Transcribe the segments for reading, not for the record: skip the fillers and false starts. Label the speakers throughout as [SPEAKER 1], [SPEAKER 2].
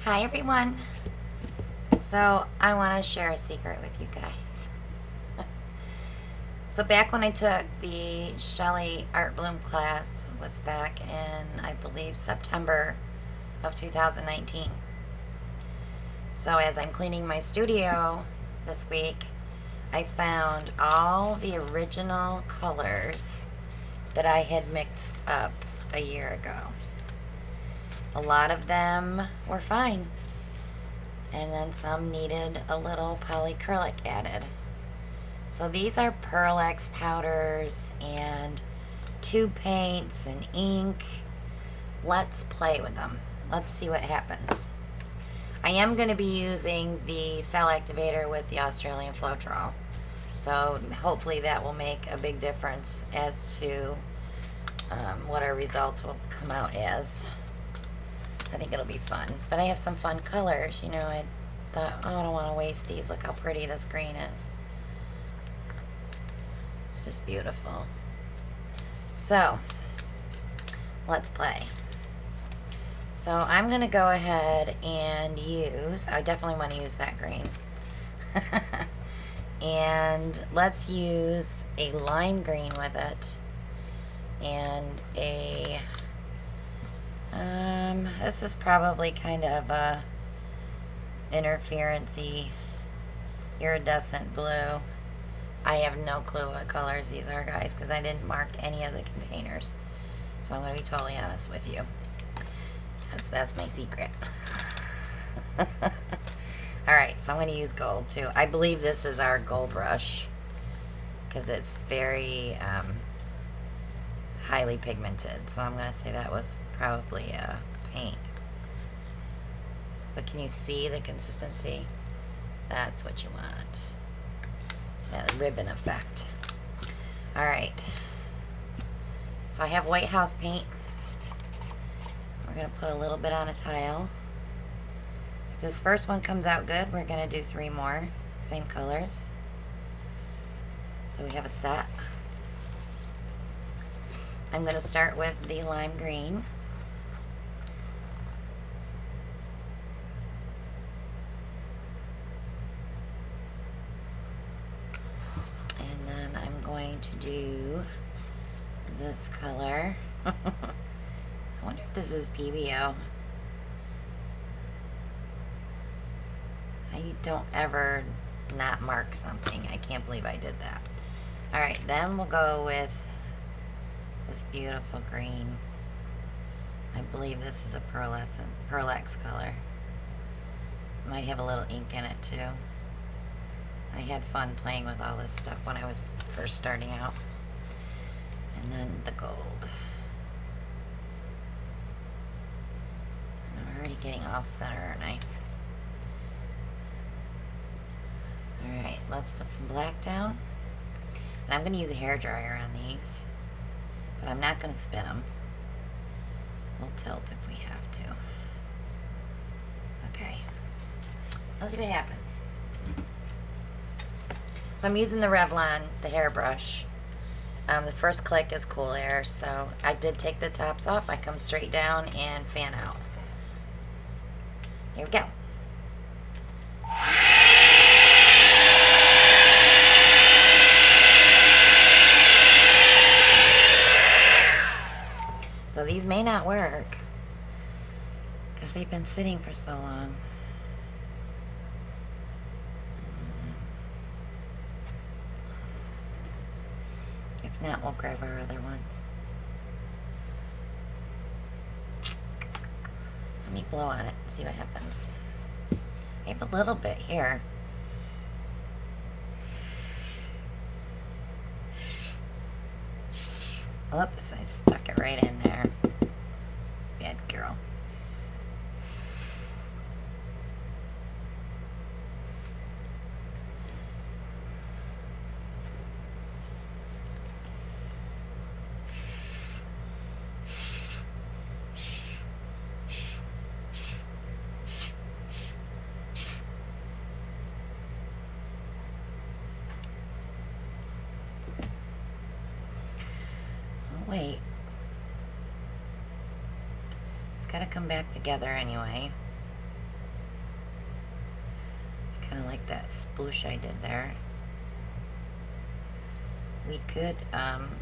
[SPEAKER 1] Hi everyone. So I want to share a secret with you guys. So back when I took the SheleeArt Bloom class was back in, I believe, September of 2019. So as I'm cleaning my studio this week, I found all the original colors that I had mixed up a year ago. A lot of them were fine, and then some needed a little polyacrylic added. So these are Pearl X powders and tube paints and ink. Let's play with them. Let's see what happens. I am going to be using the cell activator with the Australian Floetrol. So hopefully that will make a big difference as to what our results will come out as. I think it'll be fun. But I have some fun colors. You know, I thought, oh, I don't want to waste these. Look how pretty this green is. It's just beautiful. So, let's play. So I'm going to go ahead and use, I definitely want to use that green. And let's use a lime green with it. And a this is probably kind of a interference-y iridescent blue. I have no clue what colors these are, guys, because I didn't mark any of the containers. So I'm going to be totally honest with you. That's my secret. Alright, so I'm going to use gold too. I believe this is our gold rush because it's very highly pigmented. So I'm going to say that was probably a paint. But can you see the consistency? That's what you want. That ribbon effect. Alright. So I have White House paint. We're going to put a little bit on a tile. If this first one comes out good, we're going to do 3 more. Same colors. So we have a set. I'm going to start with the lime green. And then I'm going to do this color. I wonder if this is PBO. I don't ever not mark something. I can't believe I did that. Alright, then we'll go with this beautiful green. I believe this is a Pearl X color. Might have a little ink in it too. I had fun playing with all this stuff when I was first starting out. And then the gold. And I'm already getting off center, aren't I? Alright, let's put some black down. And I'm going to use a hairdryer on these. But I'm not going to spin them. We'll tilt if we have to. Okay. Let's see what happens. So I'm using the Revlon, the hairbrush. The first click is cool air, so I did take the tops off. I come straight down and fan out. Here we go. So these may not work because they've been sitting for so long. If not, we'll grab our other ones. Let me blow on it and see what happens. I have a little bit here. Whoops, I stuck it right in there. Bad girl. Wait. It's got to come back together anyway. kind of like that sploosh I did there. We could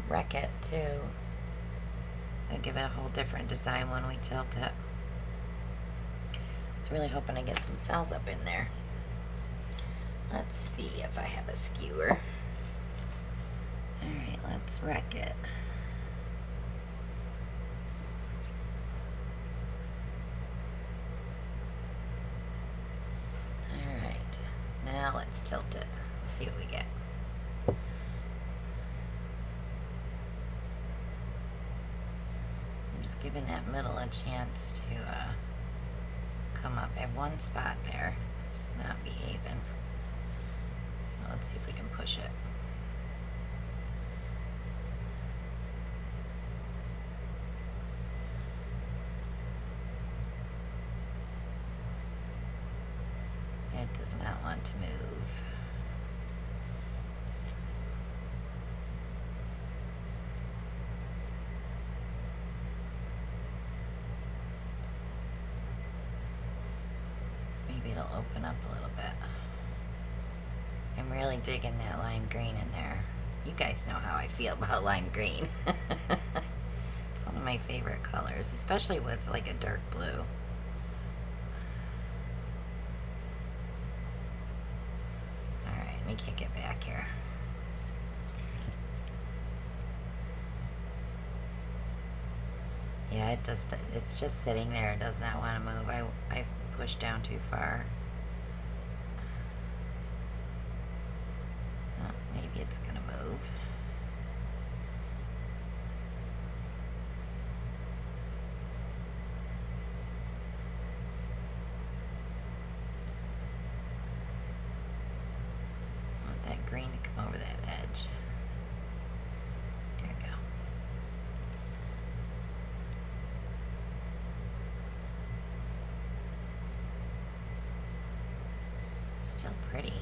[SPEAKER 1] wreck it too. That'll give it a whole different design when we tilt it. I was really hoping to get some cells up in there. Let's see if I have a skewer. Alright, let's wreck it. Alright, now let's tilt it. Let's see what we get. I'm just giving that middle a chance to come up. I have one spot there. It's not behaving. So let's see if we can push it. It does not want to move. Maybe it'll open up a little bit. I'm really digging that lime green in there. You guys know how I feel about lime green. It's one of my favorite colors, especially with like a dark blue. Alright, let me kick it back here. Yeah, it's just sitting there. It does not want to move. I pushed down too far. Oh, maybe it's gonna move. I want that green to come over that edge. There we go. Still pretty.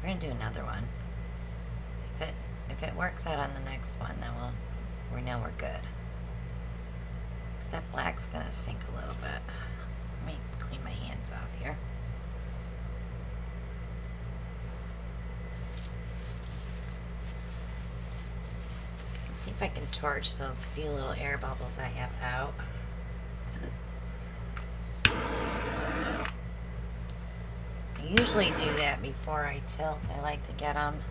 [SPEAKER 1] We're gonna do another one. If it works out on the next one, then we know we're good. Cause that black's gonna sink a little bit. Let me clean my hands off here. See if I can torch those few little air bubbles I have out. I usually do that before I tilt. I like to get them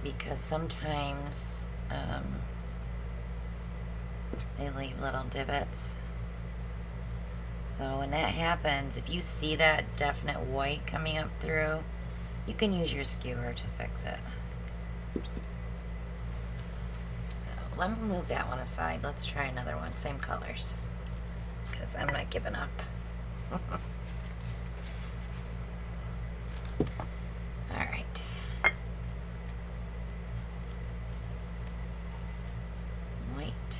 [SPEAKER 1] because sometimes they leave little divots. So when that happens, if you see that definite white coming up through, you can use your skewer to fix it. Let me move that one aside. Let's try another one. Same colors. Because I'm not giving up. Alright. Some white.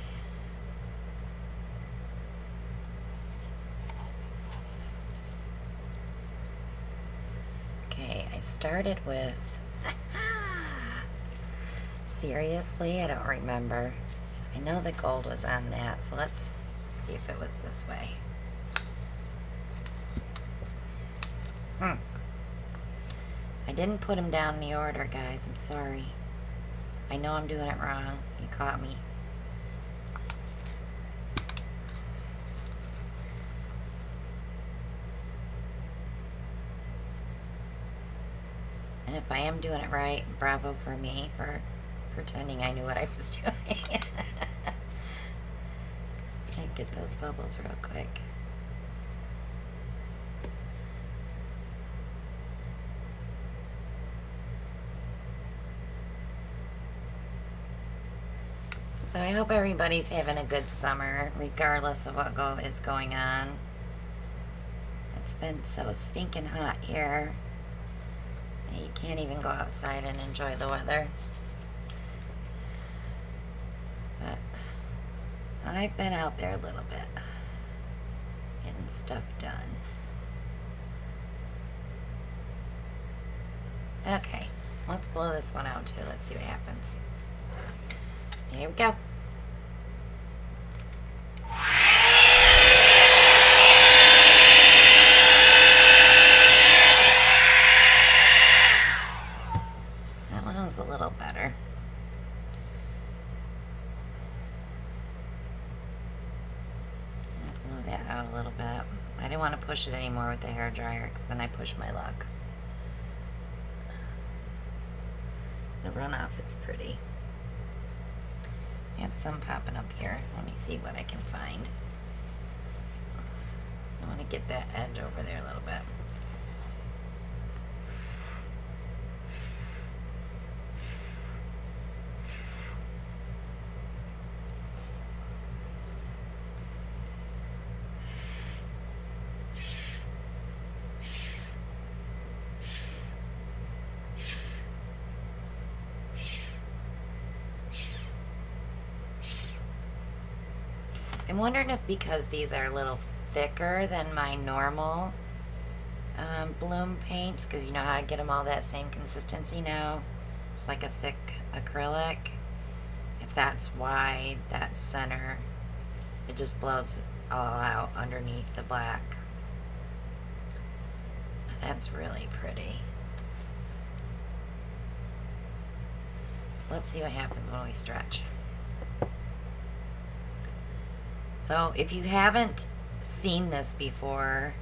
[SPEAKER 1] Okay, I started with... Seriously, I don't remember. I know the gold was on that, so let's see if it was this way. I didn't put them down in the order, guys. I'm sorry. I know I'm doing it wrong. You caught me. And if I am doing it right, bravo for me for pretending I knew what I was doing. I get those bubbles real quick. So I hope everybody's having a good summer, regardless of what is going on. It's been so stinking hot here. You can't even go outside and enjoy the weather. But I've been out there a little bit, getting stuff done. Okay, let's blow this one out too. Let's see what happens. Here we go. was a little better. I'll blow that out a little bit. I didn't want to push it anymore with the hair dryer because then I pushed my luck. The runoff is pretty. I have some popping up here. Let me see what I can find. I want to get that edge over there a little bit. I'm wondering if because these are a little thicker than my normal bloom paints, because you know how I get them all that same consistency now, it's like a thick acrylic, if that's why that center, it just blows all out underneath the black. That's really pretty. So let's see what happens when we stretch. So if you haven't seen this before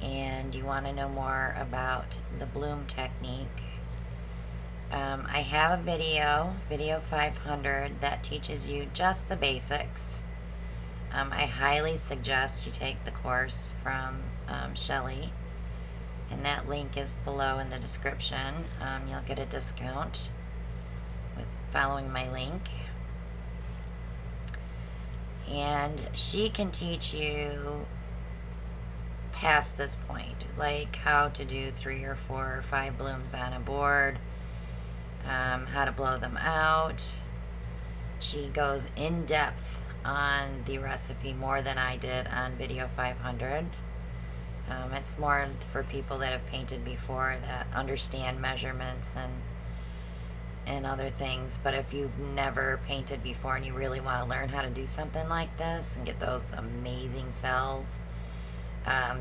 [SPEAKER 1] and you want to know more about the bloom technique, I have a video 500, that teaches you just the basics. I highly suggest you take the course from Shelee, and that link is below in the description. You'll get a discount with following my link. And she can teach you past this point, like how to do 3 or 4 or 5 blooms on a board, how to blow them out. She goes in depth on the recipe more than I did on video 500. It's more for people that have painted before, that understand measurements and other things. But if you've never painted before and you really want to learn how to do something like this and get those amazing cells,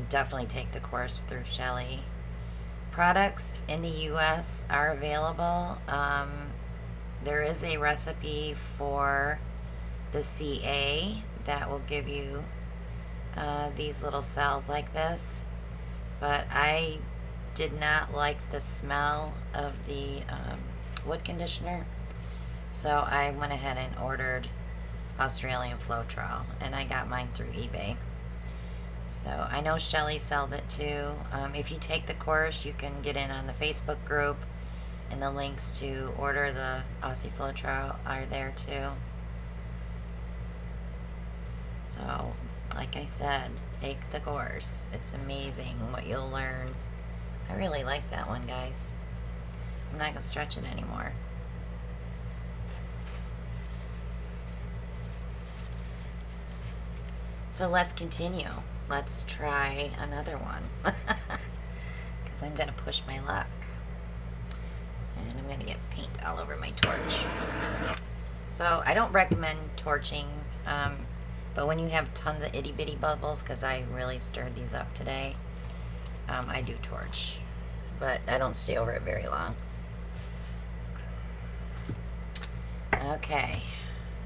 [SPEAKER 1] definitely take the course through Shelee. Products in the US are available. There is a recipe for the CA that will give you these little cells like this, but I did not like the smell of the wood conditioner, so I went ahead and ordered Australian Floetrol, and I got mine through eBay. So I know Shelee sells it too. If you take the course, you can get in on the Facebook group, and the links to order the Aussie Floetrol are there too. So like I said, take the course. It's amazing what you'll learn. I really like that one, guys. I'm not going to stretch it anymore. So let's continue. Let's try another one. Because I'm going to push my luck. And I'm going to get paint all over my torch. So I don't recommend torching, but when you have tons of itty bitty bubbles, because I really stirred these up today, I do torch. But I don't stay over it very long. Okay,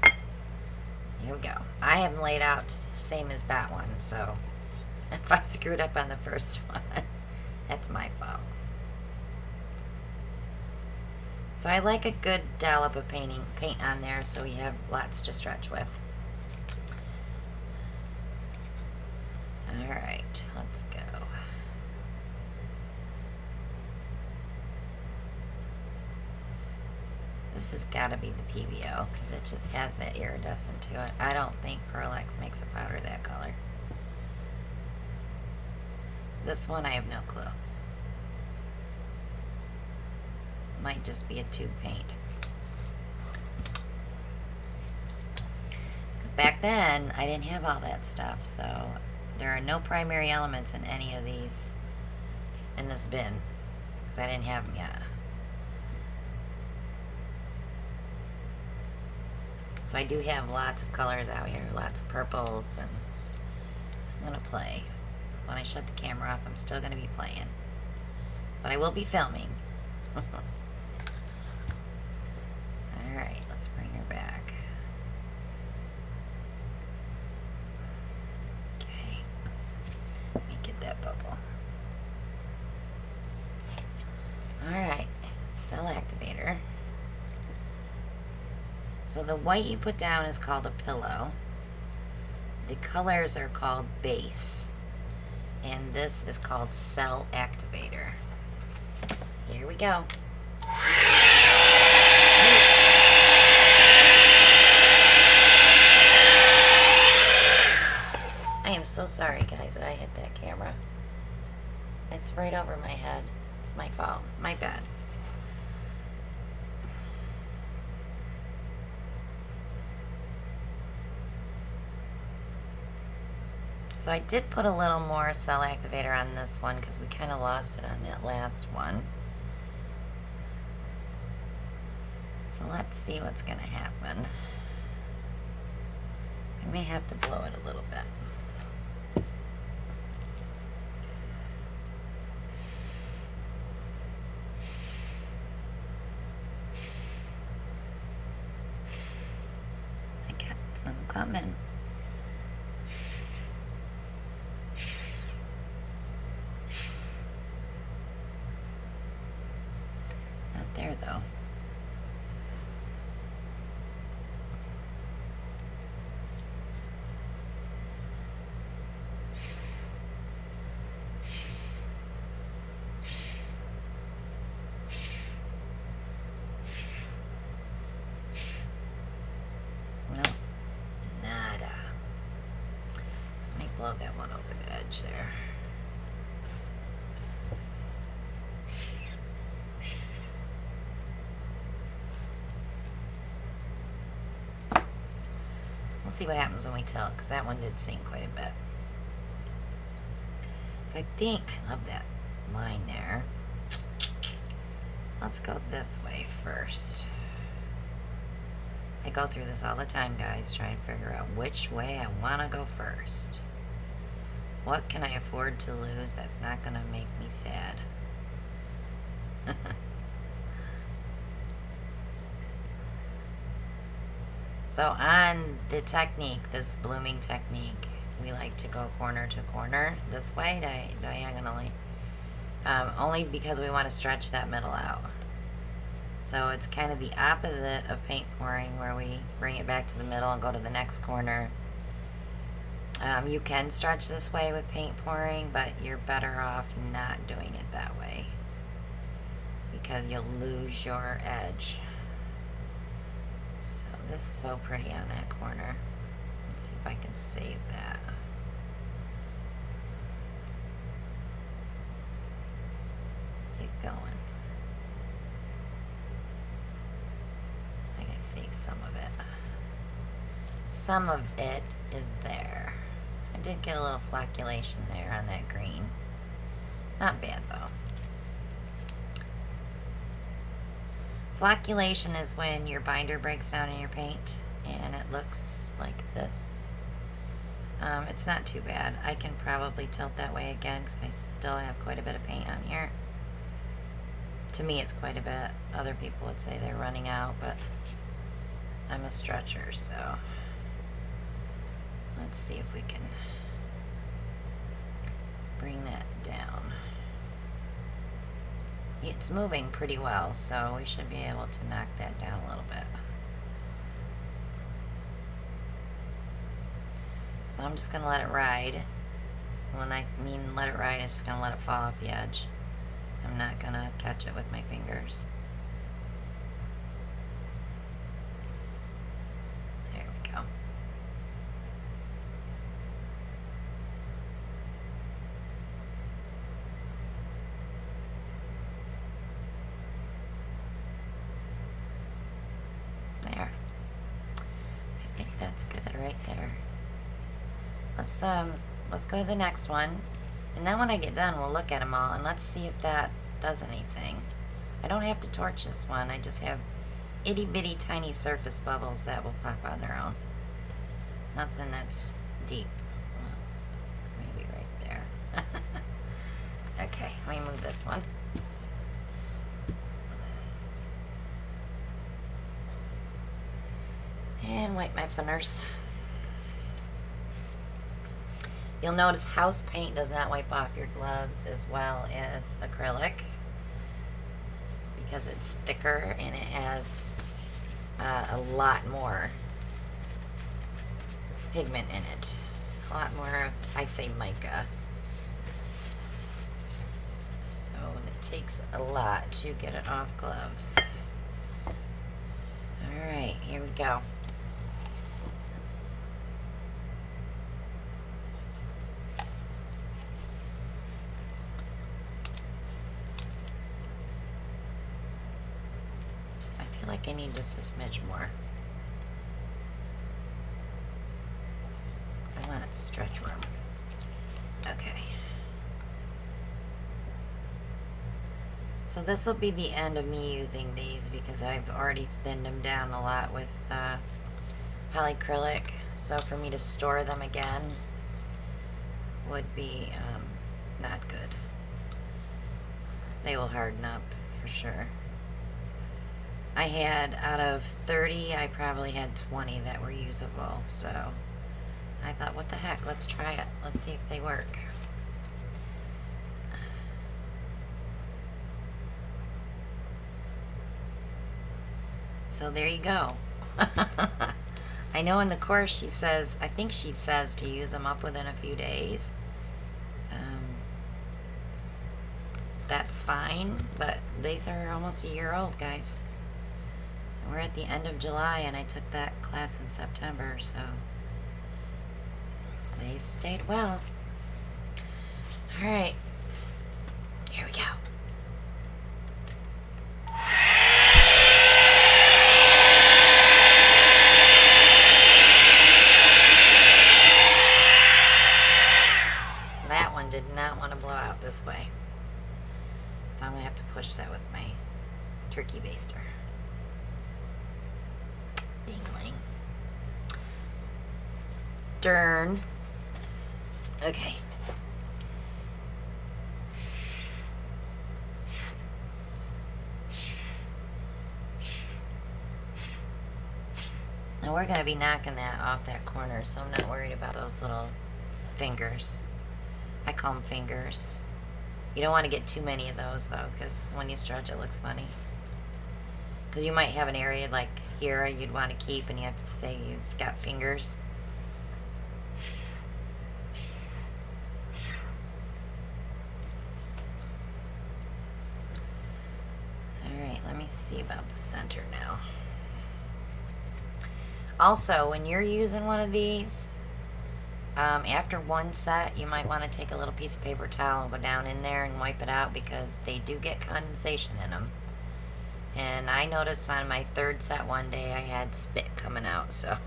[SPEAKER 1] here we go. I have them laid out same as that one, so if I screwed up on the first one, that's my fault. So I like a good dollop of paint on there so we have lots to stretch with. Alright, let's go. This has got to be the PBO because it just has that iridescent to it. I don't think Pearl-Ex makes a powder that color. This one I have no clue. Might just be a tube paint. Because back then I didn't have all that stuff, so there are no primary elements in any of these in this bin because I didn't have them yet. So I do have lots of colors out here, lots of purples, and I'm going to play. When I shut the camera off, I'm still going to be playing. But I will be filming. cell activator. So the white you put down is called a pillow. The colors are called base. And this is called cell activator. Here we go. I am so sorry, guys, that I hit that camera. It's right over my head. It's my fault. My bad. So I did put a little more cell activator on this one because we kind of lost it on that last one. So let's see what's going to happen. I may have to blow it a little bit. I got some coming. Not there though. Blow that one over the edge there. We'll see what happens when we tilt, because that one did sink quite a bit. So I think, I love that line there. Let's go this way first. I go through this all the time, guys, trying to figure out which way I want to go first. What can I afford to lose that's not going to make me sad? So on the technique, this blooming technique, we like to go corner to corner this way, diagonally. Only because we want to stretch that middle out. So it's kind of the opposite of paint pouring, where we bring it back to the middle and go to the next corner. You can stretch this way with paint pouring, but you're better off not doing it that way because you'll lose your edge. So this is so pretty on that corner. Let's see if I can save that. Keep going. I gotta save some of it. Some of it is there. I did get a little flocculation there on that green. Not bad though. Flocculation is when your binder breaks down in your paint and it looks like this. It's not too bad. I can probably tilt that way again because I still have quite a bit of paint on here. To me it's quite a bit. Other people would say they're running out, but I'm a stretcher, so let's see if we can bring that down. It's moving pretty well, so we should be able to knock that down a little bit. So I'm just going to let it ride. When I mean let it ride, I'm just going to let it fall off the edge. I'm not going to catch it with my fingers. There we go. There. I think that's good right there. Let's go to the next one, and then when I get done we'll look at them all and let's see if that does anything. I don't have to torch this one, I just have itty bitty tiny surface bubbles that will pop on their own. Nothing that's deep. Well, maybe right there. Okay, let me move this one. And wipe my fingers. You'll notice house paint does not wipe off your gloves as well as acrylic, because it's thicker and it has a lot more pigment in it. A lot more, I say mica. So it takes a lot to get it off gloves. Alright, here we go. I feel like I need just a smidge more. I want it to stretch room. Okay. So this will be the end of me using these because I've already thinned them down a lot with polyacrylic. So for me to store them again would be not good. They will harden up for sure. I had, out of 30, I probably had 20 that were usable. So I thought, what the heck, let's try it. Let's see if they work. So there you go. I know in the course she says, I think she says to use them up within a few days. That's fine, but these are almost a year old, guys. We're at the end of July and I took that class in September, so they stayed well. Alright, here we go. That one did not want to blow out this way. So I'm going to have to push that with my turkey baster. Dingling. Darn. Okay. Now we're going to be knocking that off that corner, so I'm not worried about those little fingers. I call them fingers. You don't want to get too many of those though, because when you stretch it looks funny. Because you might have an area like here you'd want to keep and you have to say you've got fingers. Alright, let me see about the center now. Also, when you're using one of these, after one set, you might want to take a little piece of paper towel and go down in there and wipe it out because they do get condensation in them. And I noticed on my third set one day I had spit coming out, so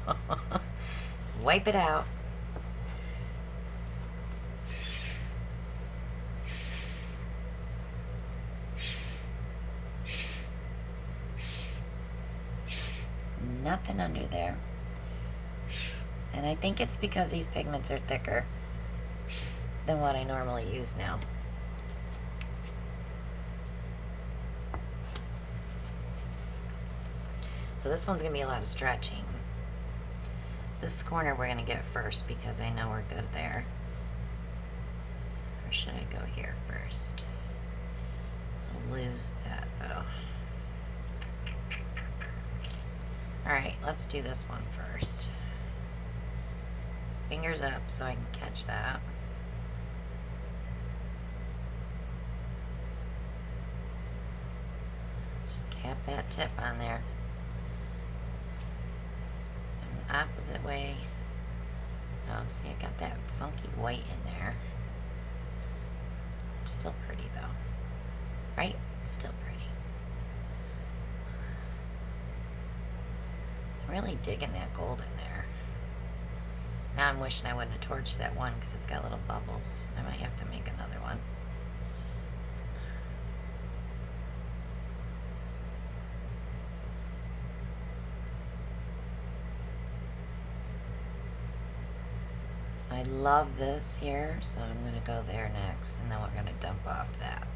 [SPEAKER 1] wipe it out. Nothing under there. And I think it's because these pigments are thicker than what I normally use now. So this one's going to be a lot of stretching. This corner we're going to get first because I know we're good there. Or should I go here first? I'll lose that though. Alright, let's do this one first. Fingers up so I can catch that. Just cap that tip on there. And the opposite way. Oh, see, I got that funky white in there. Still pretty though. Right? Still pretty. I'm really digging that gold in there. Now I'm wishing I wouldn't have torched that one because it's got little bubbles. I might have to make another one. So I love this here, so I'm going to go there next, and then we're going to dump off that.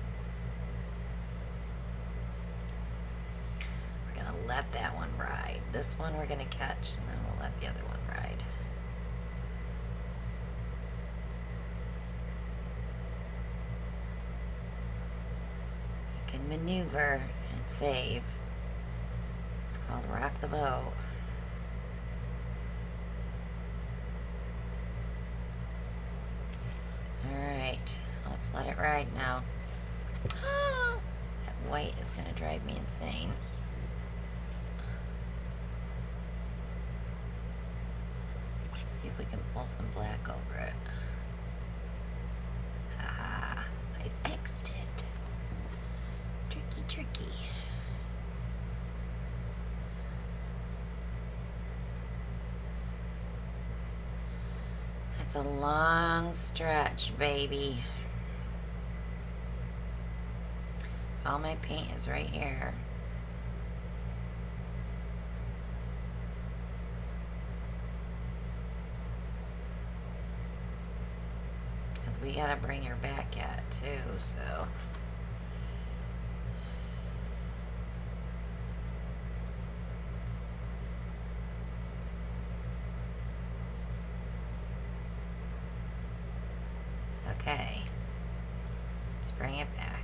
[SPEAKER 1] We're going to let that one ride. This one we're going to catch, and then we'll let the other one ride. You can maneuver and save. It's called Rock the Boat. Alright, let's let it ride now. That white is going to drive me insane. Let's see if we can pull some black over it. Ah, I fixed it. Tricky, tricky. That's a long stretch, baby. All my paint is right here. Because we gotta bring her back yet, too, so. Okay. Let's bring it back.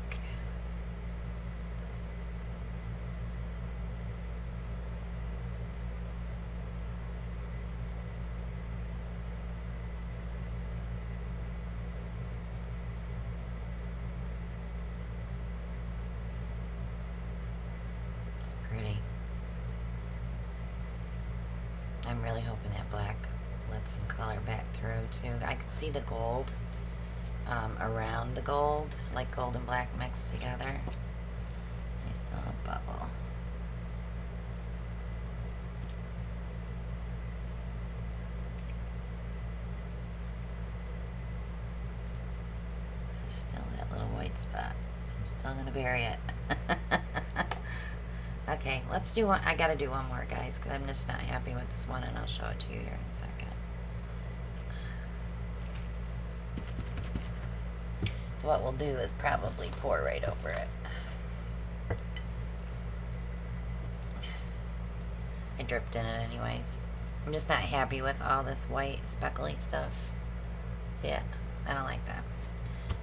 [SPEAKER 1] Pretty. I'm really hoping that black lets some color back through too. I can see the gold around the gold, like gold and black mixed together. I saw a bubble. There's still that little white spot, so I'm still gonna bury it. Okay, let's do one. I gotta do one more, guys, because I'm just not happy with this one, and I'll show it to you here in a second. So what we'll do is probably pour right over it. I dripped in it anyways. I'm just not happy with all this white speckly stuff. See it? I don't like that.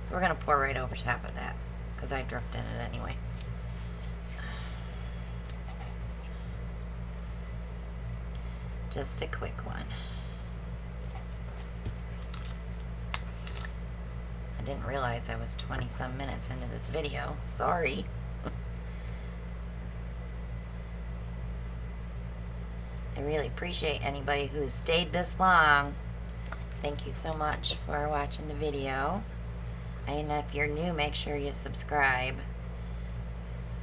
[SPEAKER 1] So we're gonna pour right over top of that, because I dripped in it anyway. Just a quick one. I didn't realize I was 20-some minutes into this video. Sorry. I really appreciate anybody who's stayed this long. Thank you so much for watching the video. And if you're new, make sure you subscribe.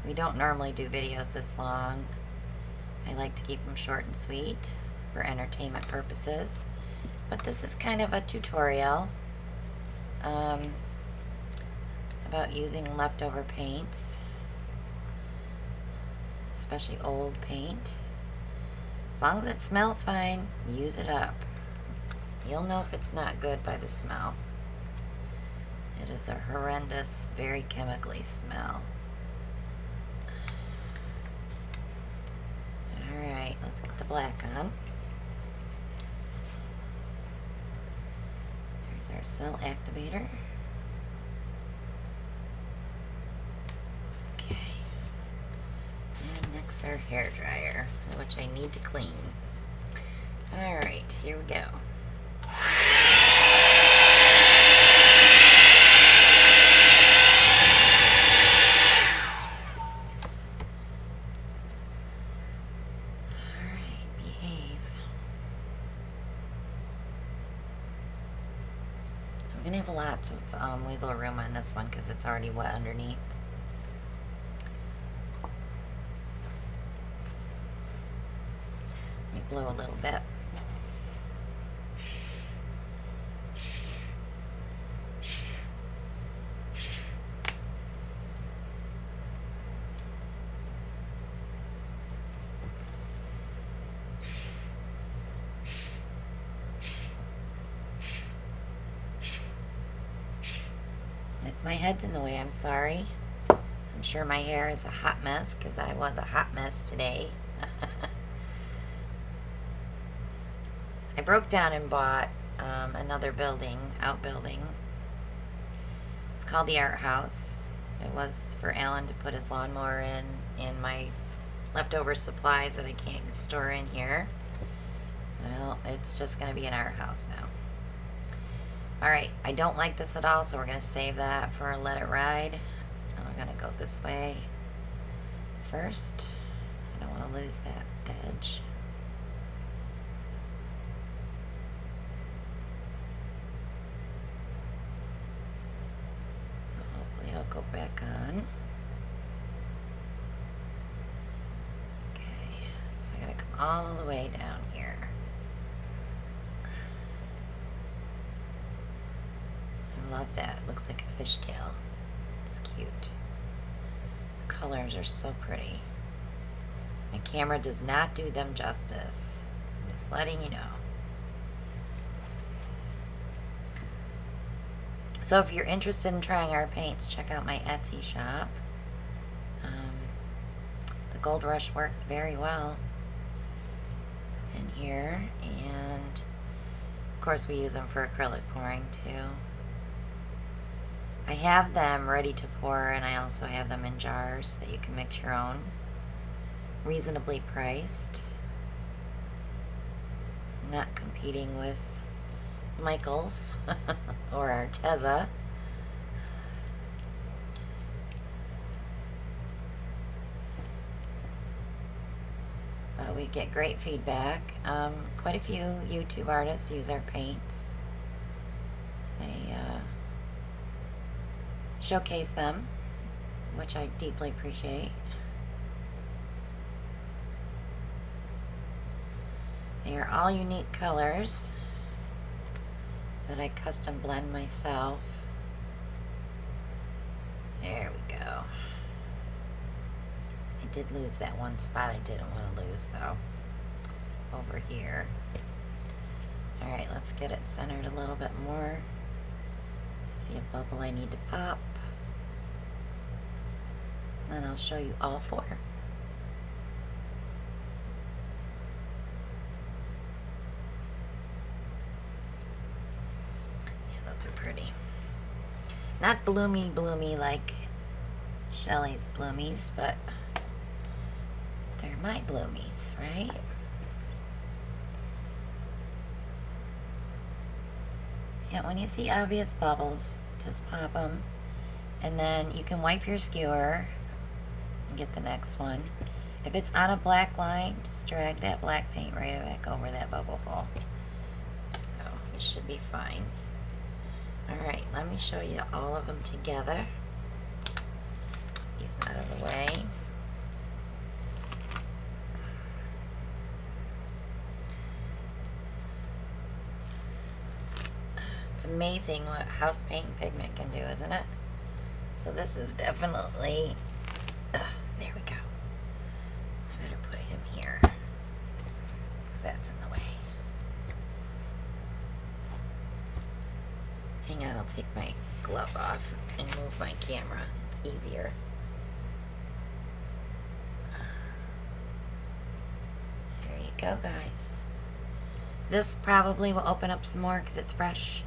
[SPEAKER 1] We don't normally do videos this long. I like to keep them short and sweet for entertainment purposes, but this is kind of a tutorial about using leftover paints, especially old paint. As long as it smells fine, use it up. You'll know if it's not good by the smell. It is a horrendous, very chemically smell. Alright, let's get the black on. There's our cell activator. Okay. And next our hair dryer, which I need to clean. Alright, here we go. So we're going to have lots of wiggle room on this one because it's already wet underneath. Let me blow a little bit. If my head's in the way, I'm sorry. I'm sure my hair is a hot mess because I was a hot mess today. I broke down and bought another outbuilding. It's called the Art House. It was for Alan to put his lawnmower in and my leftover supplies that I can't store in here. Well, it's just going to be in our house now. Alright, I don't like this at all, so we're going to save that for Let It Ride. And we're going to go this way first. I don't want to lose that edge. So hopefully it'll go back on. Okay, so I got to come all the way down here. I love that. It looks like a fishtail. It's cute. The colors are so pretty. My camera does not do them justice. I'm just letting you know. So if you're interested in trying our paints, check out my Etsy shop. The Gold Rush works very well in here. And of course we use them for acrylic pouring too. I have them ready to pour, and I also have them in jars that you can mix your own. Reasonably priced. Not competing with Michael's or Arteza. But we get great feedback. Quite a few YouTube artists use our paints. They showcase them, which I deeply appreciate. They are all unique colors that I custom blend myself. There we go. I did lose that one spot I didn't want to lose though. Over here. Alright, let's get it centered a little bit more. I see a bubble I need to pop. And then I'll show you all four. Yeah, those are pretty. Not bloomy like Shelley's bloomies, but they're my bloomies, right? Yeah, when you see obvious bubbles, just pop them. And then you can wipe your skewer and get the next one. If it's on a black line, just drag that black paint right back over that bubble hole. So you should be fine. Alright, let me show you all of them together. These out of the way. It's amazing what house paint and pigment can do, isn't it? So this is definitely, there we go. I better put him here, because that's in the way. Hang on, I'll take my glove off and move my camera. It's easier. There you go, guys. This probably will open up some more because it's fresh.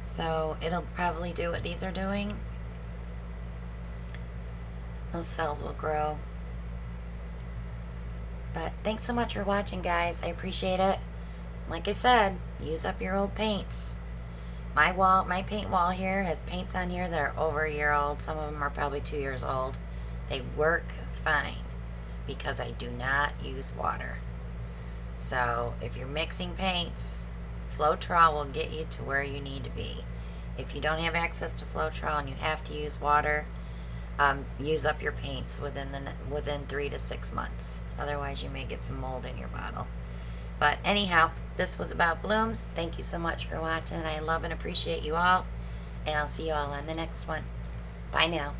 [SPEAKER 1] So it'll probably do what these are doing. Those cells will grow. But thanks so much for watching, guys. I appreciate it. Like I said, use up your old paints. My paint wall here has paints on here that are over a year old. Some of them are probably 2 years old. They work fine because I do not use water. So if you're mixing paints, Floetrol will get you to where you need to be. If you don't have access to Floetrol and you have to use water, use up your paints within 3 to 6 months. Otherwise, you may get some mold in your bottle. But anyhow, this was about blooms. Thank you so much for watching. I love and appreciate you all. And I'll see you all on the next one. Bye now.